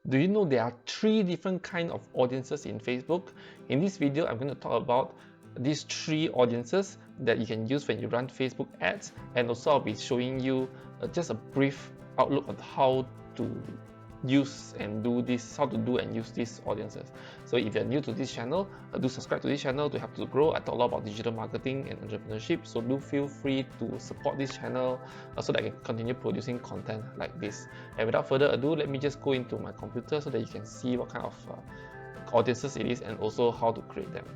Do you know there are 3 different kinds of audiences in Facebook? In this video, I'm going to talk about these 3 audiences that you can use when you run Facebook ads, and also I'll be showing you just a brief outlook on how to use and do this, how to do and use these audiences. So if you're new to this channel, do subscribe to this channel to help to grow. I talk a lot about digital marketing and entrepreneurship, so do feel free to support this channel so that I can continue producing content like this. And without further ado, let me just go into my computer so that you can see what kind of audiences it is and also how to create them.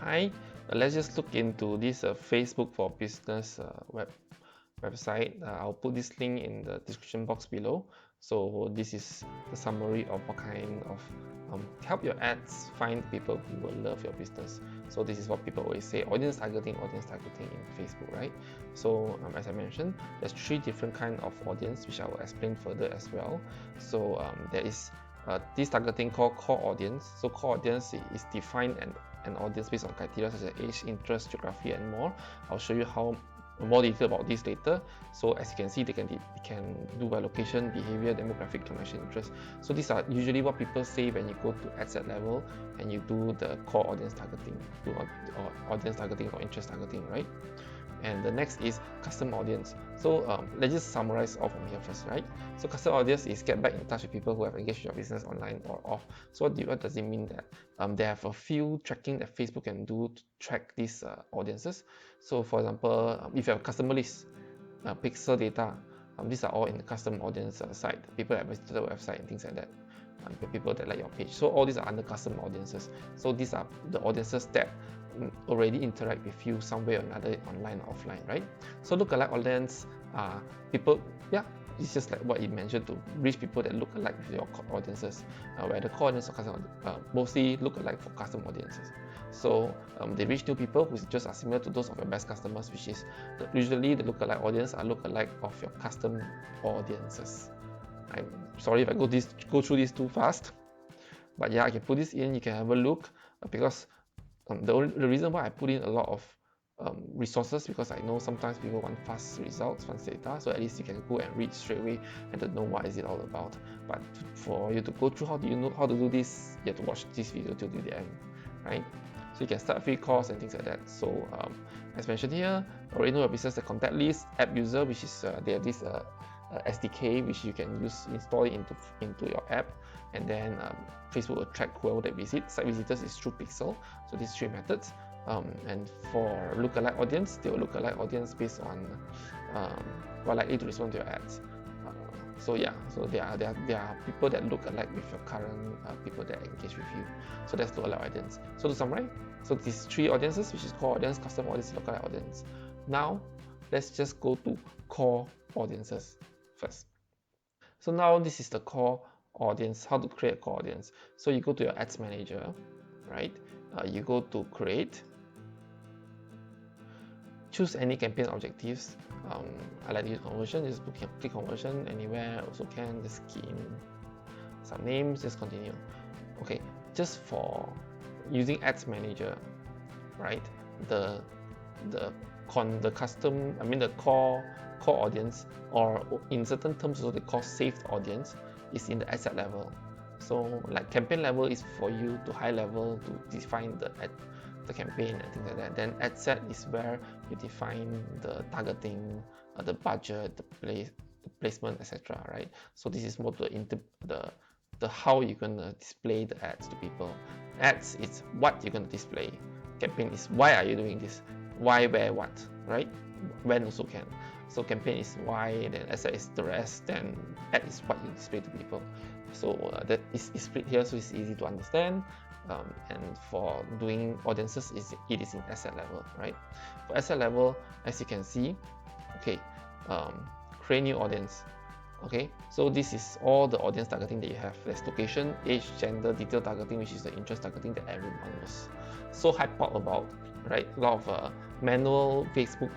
Hi, let's just look into this Facebook for Business website. I'll put this link in the description box below. So this is the summary of what kind of help your ads find people who will love your business. So this is what people always say, audience targeting in Facebook, right? So as I mentioned, there's 3 different kind of audience, which I will explain further as well. So there is this targeting called core audience. So core audience is defined an audience based on criteria such as age, interest, geography, and more. I'll show you how more detail about this later. So as you can see, they can do by location, behavior, demographic, connection, interest. So these are usually what people say when you go to ad set level and you do the core audience targeting, or audience targeting or interest targeting, right? And the next is custom audience. So let's just summarize all from here first, right? So custom audience is get back in touch with people who have engaged with your business online or off. So what does it mean? That they have a few tracking that Facebook can do to track these audiences. So for example, if you have a customer list, pixel data, these are all in the custom audience side. People that visited the website and things like that. People that like your page. So all these are under custom audiences. So these are the audiences that already interact with you some way or another, online or offline, right? So lookalike audience are people, it's just like what you mentioned, to reach people that look alike with your audiences, where the core audience mostly look alike for custom audiences. So they reach new people who just are similar to those of your best customers, which is usually the lookalike audience are lookalike of your custom audiences. I'm sorry if I go through this too fast, but yeah, I can put this in, you can have a look, because the reason why I put in a lot of resources, because I know sometimes people want fast results, fast data, so at least you can go and read straight away and to know what is it all about. But for you to go through how to do this, you have to watch this video till the end, right? So you can start free course and things like that. So as mentioned here, already know your business, the contact list, app user, which is they have this SDK which you can use, install it into your app, and then Facebook will track whoever that visits. Site visitors is through Pixel. So these 3 methods. And for lookalike audience, they will lookalike audience based on what likely to respond to your ads. So yeah, so there are people that look alike with your current people that engage with you. So that's lookalike audience. So to summarize, so these 3 audiences, which is core audience, custom audience, lookalike audience. Now let's just go to core audiences first. So now this is the core audience, how to create a core audience. So you go to your ads manager, right? You go to create, choose any campaign objectives. I like to use conversion, just click conversion anywhere, also can, just key in some names, just continue. Okay, just for using ads manager, right? The custom, the core audience, or in certain terms also they call saved audience, is in the ad set level. So like campaign level is for you to high level to define the campaign and things like that. Then ad set is where you define the targeting, the budget, the placement, etc. Right? So this is more the how you're gonna display the ads to people. Ads is what you're gonna display. Campaign is why are you doing this? Why, where, what, right? When also can. So campaign is why, then asset is the rest, then ad is what you display to people. So that is split here, so it's easy to understand. And for doing audiences, it is in asset level, right? For asset level, as you can see, okay, create new audience. Okay, so this is all the audience targeting that you have. There's location, age, gender, detail targeting, which is the interest targeting that everyone was so hyped up about, right? A lot of manual Facebook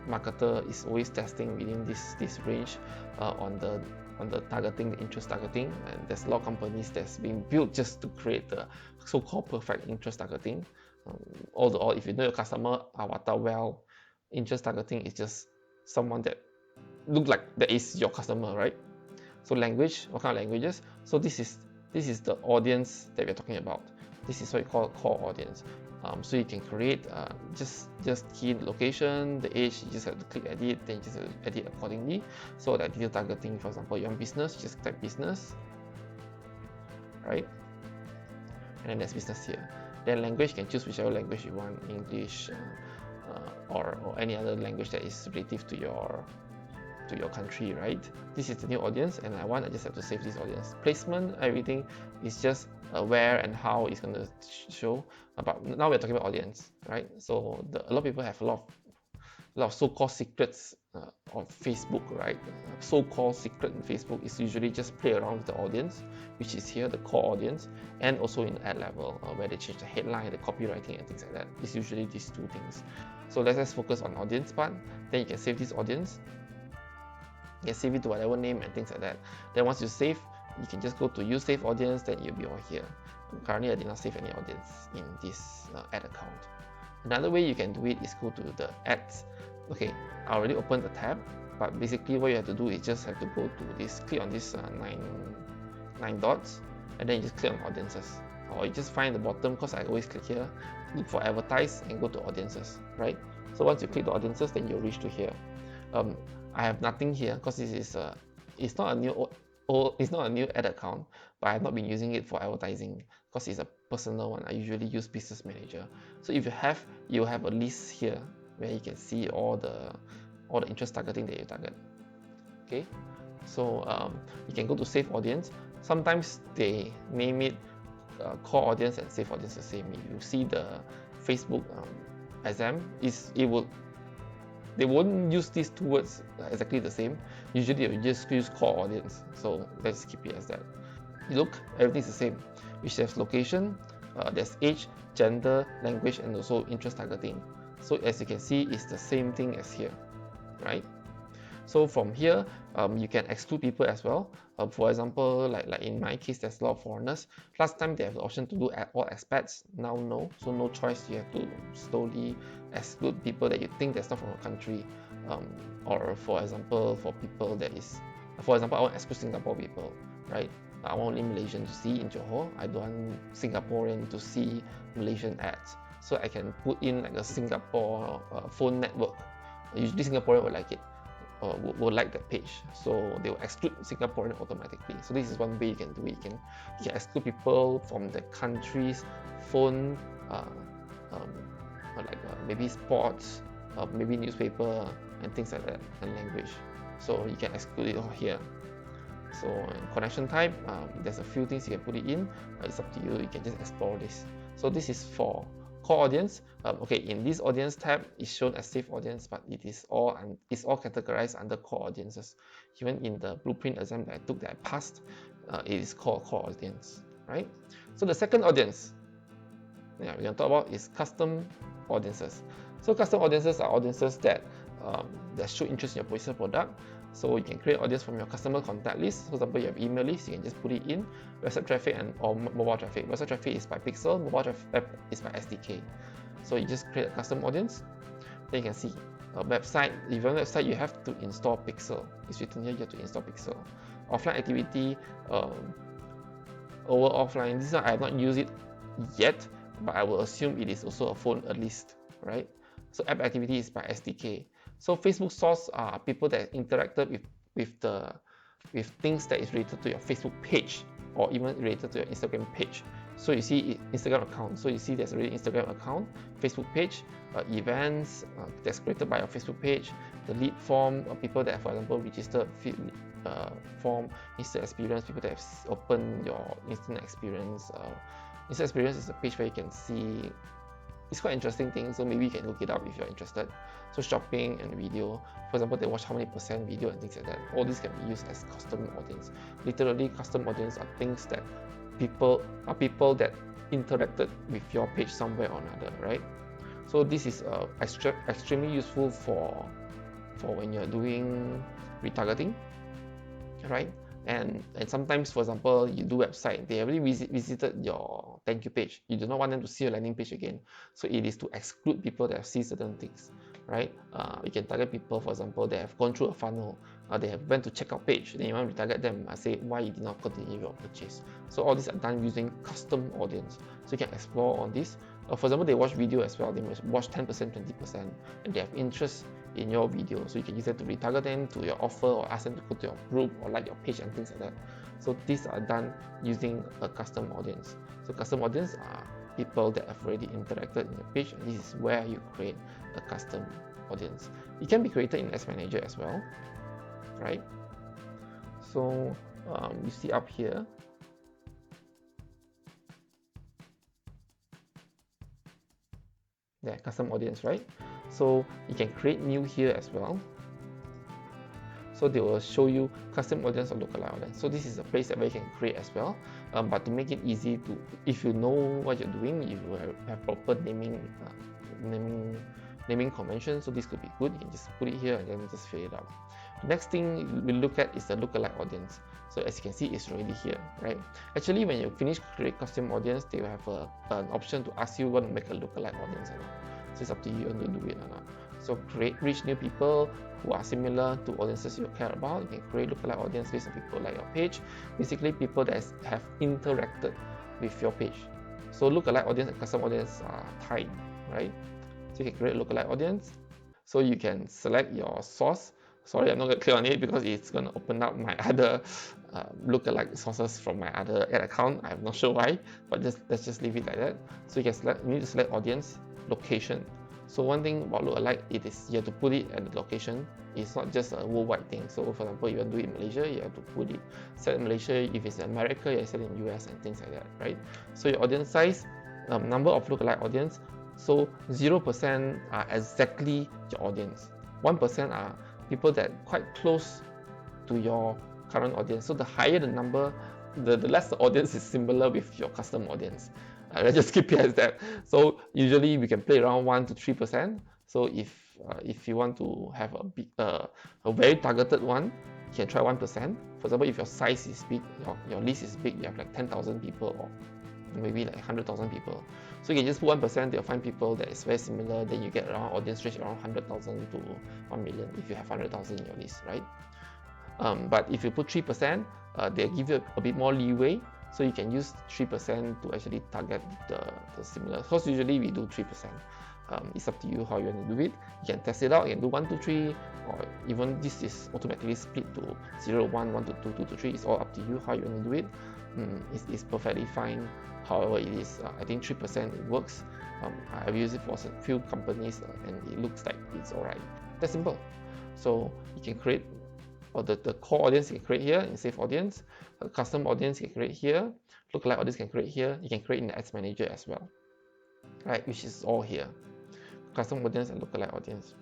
marketer is always testing within this range on the targeting, the interest targeting, and there's a lot of companies that's being built just to create the so-called perfect interest targeting. All if you know your customer avatar well, interest targeting is just someone that look like that is your customer, right? So language, what kind of languages? So this is the audience that we're talking about. This is what we call core audience. So you can create just key in the location, the age, you just have to click edit, then you just edit accordingly. So that detail targeting, for example, you want business, you just type business, right? And then there's business here. Then language, you can choose whichever language you want, English or any other language that is relative to your country, right? This is the new audience, and I just have to save this audience. Placement, everything is just where and how it's going to show. But now we're talking about audience, right? So a lot of people have a lot of so-called secrets on Facebook, right? So-called secret in Facebook is usually just play around with the audience, which is here the core audience, and also in ad level where they change the headline, the copywriting, and things like that. It's usually these two things. So let's focus on audience part. Then you can save this audience. You can save it to whatever name and things like that. Then once you save, you can just go to use save audience, then you'll be over here. Currently I did not save any audience in this ad account. Another way you can do it is go to the ads. Okay, I already opened the tab, but basically what you have to do is just have to go to this, click on this nine dots, and then you just click on audiences. Or you just find the bottom, because I always click here, look for advertise and go to audiences, right? So once you click the audiences, then you'll reach to here. I have nothing here because this is it's not a new ad account, but I have not been using it for advertising because it's a personal one. I usually use Business Manager. So if you have a list here where you can see all the interest targeting that you target. Okay, so you can go to save audience. Sometimes they name it core audience and save audience the same. If you see the Facebook exam, they won't use these two words exactly the same. Usually they will just use core audience. So let's keep it as that. Look, everything's the same, which has location, there's age, gender, language, and also interest targeting. So as you can see, it's the same thing as here, right? So from here, you can exclude people as well. For example, like in my case, there's a lot of foreigners. Last time they have the option to do all expats. Now no, so no choice. You have to slowly exclude people that you think that's not from a country. Or for example, for people that is, for example, I want to exclude Singapore people, right? I want only Malaysian to see in Johor. I don't want Singaporean to see Malaysian ads. So I can put in like a Singapore phone network. Usually Singaporean will like it. Will like that page, so they will exclude Singaporean automatically. So this is one way you can do it. You can exclude people from the country's phone, maybe sports, maybe newspaper, and things like that, and language. So you can exclude it over here. So in connection type, there's a few things you can put it in. It's up to you. You can just explore this. So this is for core audience. Okay, in this audience tab, it's shown as save audience, but it's all categorized under core audiences. Even in the blueprint exam that I took that I passed, it is called core audience, right? So the second audience, we're going to talk about is custom audiences. So custom audiences are audiences that show interest in your particular product. So you can create audience from your customer contact list. For example, you have email list, you can just put it in. Website traffic or mobile traffic. Website traffic is by pixel, mobile traffic is by SDK. So you just create a custom audience. Then you can see a website. If you have a website, you have to install pixel. It's written here, you have to install pixel. Offline activity, over offline. This one I have not used it yet, but I will assume it is also a phone list, right? So app activity is by SDK. So Facebook source are people that interacted with things that is related to your Facebook page or even related to your Instagram page. So you see Instagram account. So you see there's already Instagram account, Facebook page, events that's created by your Facebook page, the lead form, people that, for example, registered form, instant experience, people that have opened your instant experience. Instant experience is a page where you can see. It's quite interesting thing, so maybe you can look it up if you're interested. So shopping and video, for example, they watch how many percent video and things like that. All these can be used as custom audience. Literally, custom audience are things that people that interacted with your page somewhere or another, right? So this is extremely useful for when you're doing retargeting, right? And sometimes, for example, you do website, they already visited your thank you page. You do not want them to see your landing page again. So it is to exclude people that have seen certain things. right? You can target people, for example, they have gone through a funnel, they have went to checkout page, then you want to retarget them, say why you did not continue your purchase. So all these are done using custom audience. So you can explore on this. For example, they watch video as well. They must watch 10%, 20%, and they have interest in your video. So you can use that to retarget them to your offer, or ask them to go to your group or like your page and things like that. So these are done using a custom audience. So custom audience are people that have already interacted in your page, and this is where you create a custom audience. It can be created in Ads Manager as well, right? So you see up here, yeah, custom audience, right? So you can create new here as well. So they will show you custom audience or lookalike audience. So this is a place where you can create as well. But to make it easy to, if you know what you're doing, if you have proper naming convention, so this could be good. You can just put it here and then just fill it up. The next thing we look at is the lookalike audience. So as you can see, it's already here, right? Actually, when you finish create custom audience, they will have an option to ask you want to make a lookalike audience or not. So it's up to you want to do it or not. So reach new people who are similar to audiences you care about. You can create lookalike audience based on people like your page. Basically, people that have interacted with your page. So lookalike audience and custom audience are tied, right? So you can create a lookalike audience. So you can select your source. Sorry, I'm not going to click on it because it's going to open up my other lookalike sources from my other ad account. I'm not sure why, but let's just leave it like that. So you can select, you need to select audience, location. So one thing about lookalike, it is you have to put it at the location. It's not just a worldwide thing. So for example, you want to do it in Malaysia, you have to put it, set in Malaysia. If it's in America, you set it in US and things like that, right? So your audience size, number of lookalike audience. So 0% are exactly your audience. 1% are people that quite close to your current audience. So the higher the number, the less the audience is similar with your custom audience. Let's just keep it as that. So usually we can play around 1 to 3%. So if you want to have a very targeted one, you can try 1%. For example, if your size is big, your list is big, you have like 10,000 people or maybe like 100,000 people. So you can just put 1%, you'll find people that is very similar, then you get around audience range around 100,000 to 1 million if you have 100,000 in your list, right? But if you put 3%, they'll give you a bit more leeway. So you can use 3% to actually target the similar. Because usually we do 3%. It's up to you how you want to do it. You can test it out. You can do 1 to 3, or even this is automatically split to 0, 1, 1 to 2, 2 to 3. It's all up to you how you want to do it. It's perfectly fine. However, it is. I think 3% works. I've used it for a few companies, and it looks like it's alright. That's simple. So you can create, or the core audience you can create here in Save Audience. A custom audience you can create here. Lookalike audience you can create here. You can create in the Ads Manager as well, right? Which is all here. Custom audience and lookalike audience.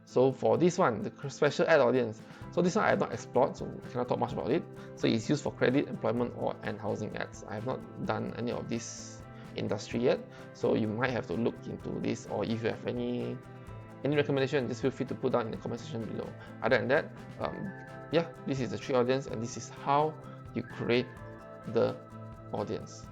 So for this one, the special ad audience. So this one I have not explored, so I cannot talk much about it. So it's used for credit, employment, and housing ads. I have not done any of this industry yet, so you might have to look into this, or if you have any recommendation, just feel free to put down in the comment section below. Other than that, yeah, this is the 3 audience, and this is how you create the audience.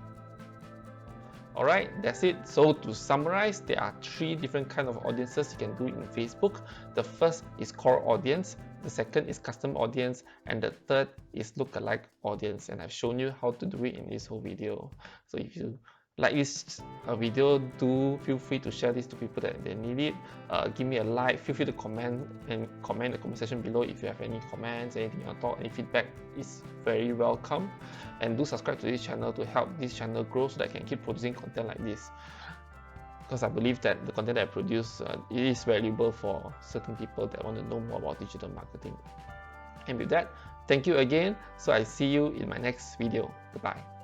Alright, that's it. So to summarize, there are 3 different kinds of audiences you can do in Facebook. The first is core audience, the second is custom audience, and the third is lookalike audience. And I've shown you how to do it in this whole video. So if you like this video, do feel free to share this to people that they need it. Give me a like, feel free to comment in the comment section below if you have any comments, anything you want to talk, any feedback is very welcome. And do subscribe to this channel to help this channel grow so that I can keep producing content like this. Because I believe that the content that I produce it is valuable for certain people that want to know more about digital marketing. And with that, thank you again. So I see you in my next video. Goodbye.